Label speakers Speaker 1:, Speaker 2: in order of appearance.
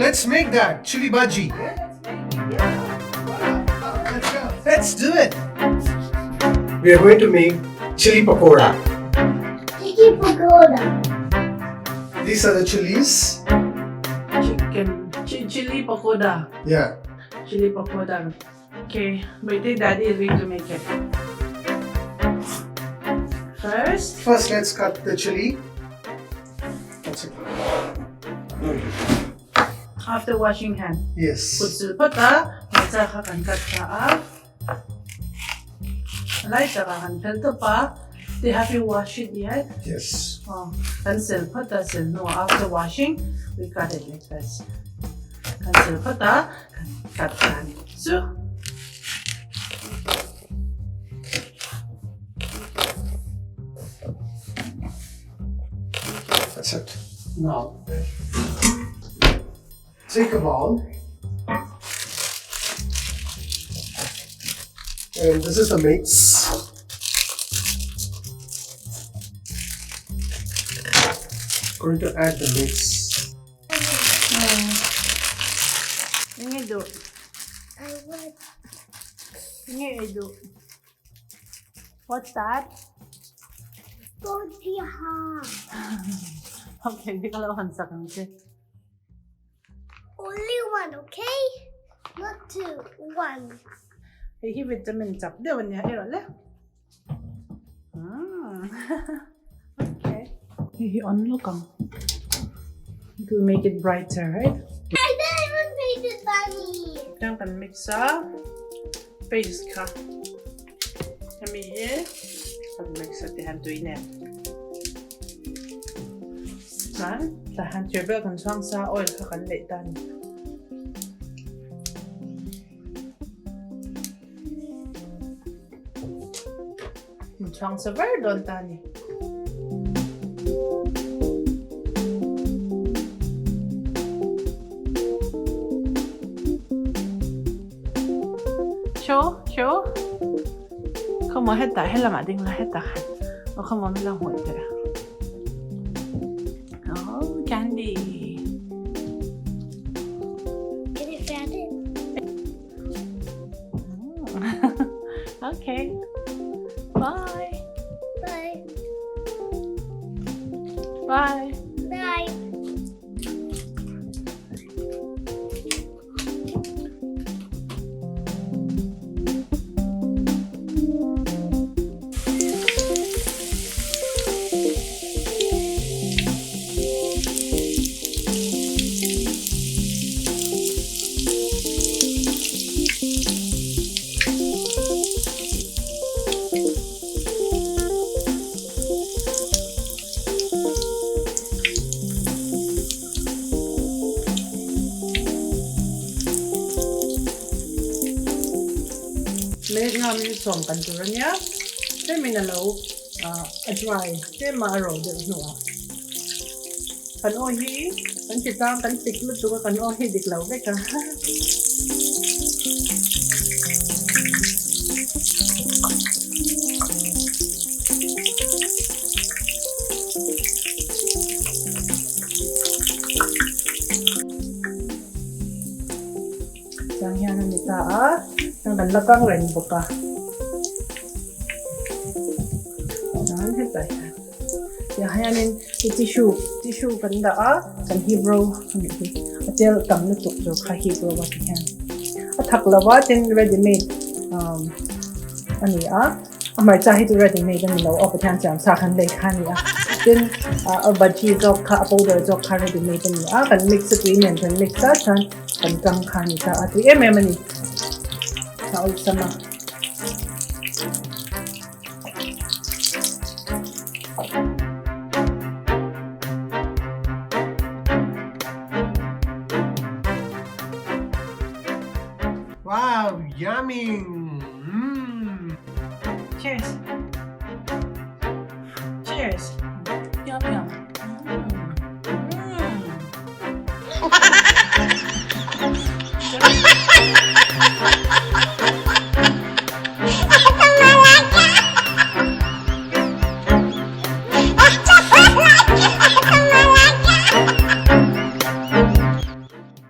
Speaker 1: let's make that chili bhaji. Let's go. Let's do it. We are going to make chili pakora.
Speaker 2: Chilli Pakora.
Speaker 1: These are the chilies.
Speaker 3: Chili Pakora.
Speaker 1: Yeah.
Speaker 3: Chili Pakora. Okay, wait, Daddy is going to make it. First,
Speaker 1: let's cut the chili. That's it.
Speaker 3: after washing hand.
Speaker 1: Yes.
Speaker 3: Put silpata, matsa kan kat ka Like kan filter pa. They have you wash it yet?
Speaker 1: Yes.
Speaker 3: Oh, kan silpata no. After washing, we cut it like this. Kan silpata kan kat kan. So.
Speaker 1: That's it. Now, take a bowl, and this is the mix. Going to add the mix.
Speaker 3: Ngedo.
Speaker 2: I want
Speaker 3: Ngedo. What's that?
Speaker 2: tortilla.
Speaker 3: Okay, hindi ka lawan sa kansi.
Speaker 2: Only one, okay? Not two, one.
Speaker 3: Hey, vitamin chap de wan niya le. Okay. Hey, unlock ang. To make it brighter, right?
Speaker 2: I didn't make it bunny.
Speaker 3: Then can mix up. Paste ka. Kami here. Pag mix at the hand to in it. Tahan turbo kan chuang sa oil ka kan le tan. Chuang sa ver don tani. Show. Không có hết tải hay là mà đinh là hết tải. Nó không có là hỗn thế. Candy.
Speaker 2: Can you find it?
Speaker 3: Okay. Bye.
Speaker 2: Bye.
Speaker 3: Bye.
Speaker 2: Bye.
Speaker 3: Lấy ngâm như sống cần chủ ra nhé. Thế mình là nấu dry. Thế mà rồi được nữa. Cần ôi hí. Cần chỉ tăng cần tích lúc tụi cần ôi hí được lâu đấy cả. Yang yan ang nita ang nalakang rainbow ka. Yan, hitay. Yang yan tissue kanda kan Hebrew atel kam na tuk ka Hebrew wat yan. At haklawa tin ready made ani amar chahi tu ready made ani lo op tan chang sa kan le khan ya. Then a bhaji jok ka powder jok ka ready made ani kan mix ingredient kan mix sa chan kan kang khan ta atu emani. Sa sama.
Speaker 1: Wow, yummy!
Speaker 3: Cheers. Cheers. Yum yum.